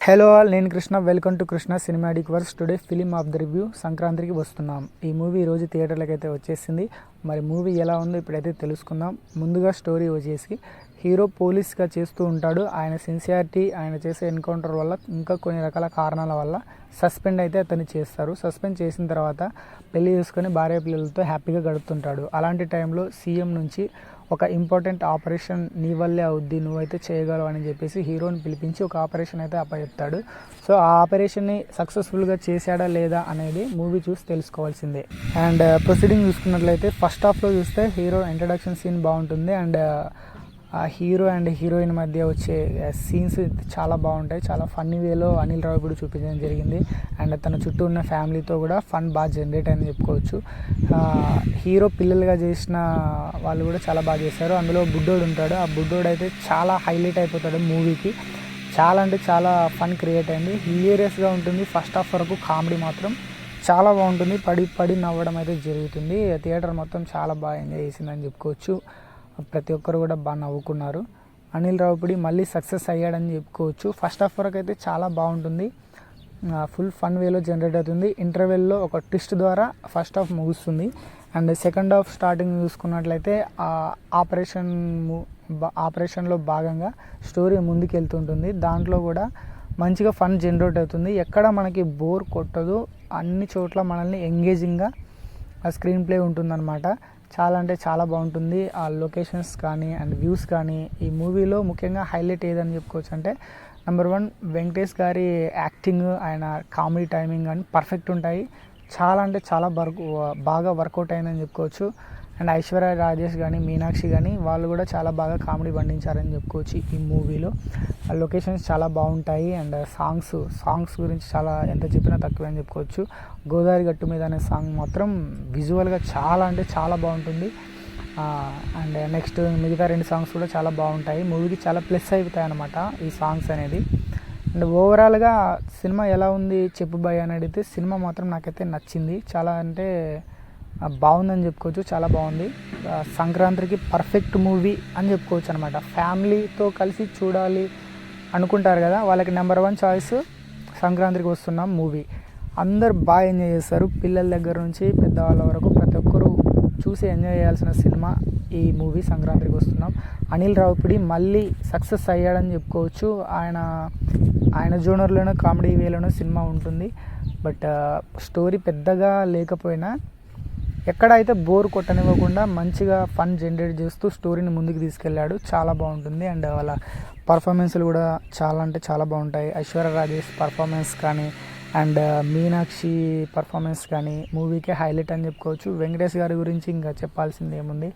Hello all, నేను Krishna. Welcome to Krishna cinematic verse. Today film of the review సంక్రాంతికి వస్తున్నాం. ఈ మూవీ ఈరోజు థియేటర్లకు అయితే వచ్చేసింది. మరి మూవీ ఎలా ఉందో ఇప్పుడైతే తెలుసుకుందాం. ముందుగా స్టోరీ వచ్చేసి హీరో పోలీస్గా చేస్తూ ఉంటాడు. ఆయన సిన్సియారిటీ, ఆయన చేసే ఎన్కౌంటర్ వల్ల, ఇంకా కొన్ని రకాల కారణాల వల్ల సస్పెండ్ అయితే అతన్ని చేస్తారు. సస్పెండ్ చేసిన తర్వాత పెళ్లి చేసుకొని భార్య పిల్లలతో హ్యాపీగా గడుపుతుంటాడు. అలాంటి టైంలో సీఎం నుంచి ఒక ఇంపార్టెంట్ ఆపరేషన్ నీ వల్లే అవుద్ది, నువ్వైతే చేయగలవు అని చెప్పేసి హీరోని పిలిపించి ఒక ఆపరేషన్ అయితే అప్పచెప్తాడు. సో ఆ ఆపరేషన్ని సక్సెస్ఫుల్గా చేశాడా లేదా అనేది మూవీ చూసి తెలుసుకోవాల్సిందే. అండ్ ప్రొసీడింగ్ చూసుకున్నట్లయితే ఫస్ట్ హాఫ్లో చూస్తే హీరో ఇంట్రడక్షన్ సీన్ బాగుంటుంది. అండ్ ఆ హీరో అండ్ హీరోయిన్ మధ్య వచ్చే సీన్స్ చాలా బాగుంటాయి. చాలా ఫన్నీ వేలో అనిల్ రావిపూడి చూపించడం జరిగింది. అండ్ తన చుట్టూ ఉన్న ఫ్యామిలీతో కూడా ఫన్ బాగా జనరేట్ అని చెప్పుకోవచ్చు. హీరో పిల్లలుగా చేసిన వాళ్ళు కూడా చాలా బాగా చేశారు. అందులో బుడ్డోడు ఉంటాడు. ఆ బుడ్డోడు అయితే చాలా హైలైట్ అయిపోతాడు మూవీకి. చాలా అంటే చాలా ఫన్ క్రియేట్ అయింది. హిలేరియస్గా ఉంటుంది. ఫస్ట్ హాఫ్ వరకు కామెడీ మాత్రం చాలా బాగుంటుంది. పడి పడి నవ్వడం అయితే జరుగుతుంది. థియేటర్ మొత్తం చాలా బాగా ఎంజాయ్ చేసిందని చెప్పుకోవచ్చు. ప్రతి ఒక్కరు కూడా బాగా నవ్వుకున్నారు. అనిల్ రావిపూడి మళ్ళీ సక్సెస్ అయ్యాడని చెప్పుకోవచ్చు. ఫస్ట్ హాఫ్ వరకు అయితే చాలా బాగుంటుంది. ఫుల్ ఫన్ వేలో జనరేట్ అవుతుంది. ఇంటర్వెల్లో ఒక ట్విస్ట్ ద్వారా ఫస్ట్ హాఫ్ ముగుస్తుంది. అండ్ సెకండ్ హాఫ్ స్టార్టింగ్ చూసుకున్నట్లయితే ఆపరేషన్లో భాగంగా స్టోరీ ముందుకు వెళ్తుంటుంది. దాంట్లో కూడా మంచిగా ఫన్ జనరేట్ అవుతుంది. ఎక్కడ మనకి బోర్ కొట్టదు. అన్ని చోట్ల మనల్ని ఎంగేజింగ్గా ఆ స్క్రీన్ ప్లే ఉంటుందన్నమాట. చాలా అంటే చాలా బాగుంటుంది. ఆ లొకేషన్స్ కానీ అండ్ వ్యూస్ కానీ ఈ మూవీలో ముఖ్యంగా హైలైట్ ఏదని చెప్పుకోవచ్చు అంటే నెంబర్ 1 వెంకటేష్ గారి యాక్టింగ్, ఆయన కామెడీ టైమింగ్ కానీ పర్ఫెక్ట్ ఉంటాయి. చాలా అంటే చాలా బాగా వర్కౌట్ అయిందని చెప్పుకోవచ్చు. అండ్ ఐశ్వర్య రాజేష్ కానీ మీనాక్షి కానీ వాళ్ళు కూడా చాలా బాగా కామెడీ పండించారని చెప్పుకోవచ్చు ఈ మూవీలో. లొకేషన్స్ చాలా బాగుంటాయి. అండ్ సాంగ్స్ గురించి చాలా ఎంత చెప్పినా తక్కువే అని చెప్పుకోవచ్చు. గోదావరి గట్టు మీద అనే సాంగ్ మాత్రం విజువల్గా చాలా అంటే చాలా బాగుంటుంది. అండ్ నెక్స్ట్ మిగతా 2 సాంగ్స్ కూడా చాలా బాగుంటాయి. మూవీకి చాలా ప్లస్ అవుతాయి అన్నమాట ఈ సాంగ్స్ అనేది. అండ్ ఓవరాల్గా సినిమా ఎలా ఉంది చెప్పు బాయ్ అని అడిగితే సినిమా మాత్రం నాకైతే నచ్చింది. చాలా అంటే బాగుందని చెప్పుకోవచ్చు. చాలా బాగుంది. సంక్రాంతికి పర్ఫెక్ట్ మూవీ అని చెప్పుకోవచ్చు అనమాట. ఫ్యామిలీతో కలిసి చూడాలి అనుకుంటారు కదా, వాళ్ళకి నెంబర్ 1 చాయిస్ సంక్రాంతికి వస్తున్నాం మూవీ. అందరు బాగా ఎంజాయ్ చేస్తారు. పిల్లల దగ్గర నుంచి పెద్దవాళ్ళ వరకు ప్రతి ఒక్కరూ చూసి ఎంజాయ్ చేయాల్సిన సినిమా ఈ మూవీ సంక్రాంతికి వస్తున్నాం. అనిల్ రావిపూడి మళ్ళీ సక్సెస్ అయ్యాడని చెప్పుకోవచ్చు. ఆయన జోనర్లోనూ కామెడీ వేలోనూ సినిమా ఉంటుంది. బట్ స్టోరీ పెద్దగా లేకపోయినా ఎక్కడైతే బోర్ కొట్టనివ్వకుండా మంచిగా ఫన్ జనరేట్ చేస్తూ స్టోరీని ముందుకు తీసుకెళ్ళాడు. చాలా బాగుంటుంది. అండ్ వాళ్ళ పర్ఫార్మెన్స్లు కూడా చాలా అంటే చాలా బాగుంటాయి. ఐశ్వర్య రాజేష్ పర్ఫార్మెన్స్ కానీ అండ్ మీనాక్షి పర్ఫార్మెన్స్ కానీ మూవీకే హైలైట్ అని చెప్పుకోవచ్చు. వెంకటేష్ గారి గురించి ఇంకా చెప్పాల్సింది ఏముంది,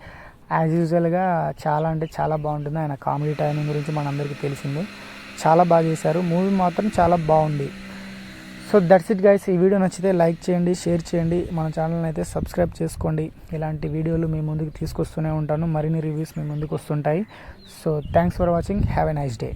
యాజ్ యూజువల్గా చాలా అంటే చాలా బాగుంటుంది. ఆయన కామెడీ టైమింగ్ గురించి మనందరికీ తెలిసింది. చాలా బాగా చేశారు. మూవీ మాత్రం చాలా బాగుంది. So that's it guys. ఈ వీడియో నచ్చితే లైక్ చేయండి, షేర్ చేయండి, మన ఛానల్ని అయితే సబ్స్క్రైబ్ చేసుకోండి. ఇలాంటి వీడియోలు మీ ముందుకు తీసుకొస్తూనే ఉంటాను. మరిన్ని రివ్యూస్ మీ ముందుకు వస్తుంటాయి. So thanks for watching. Have a nice day.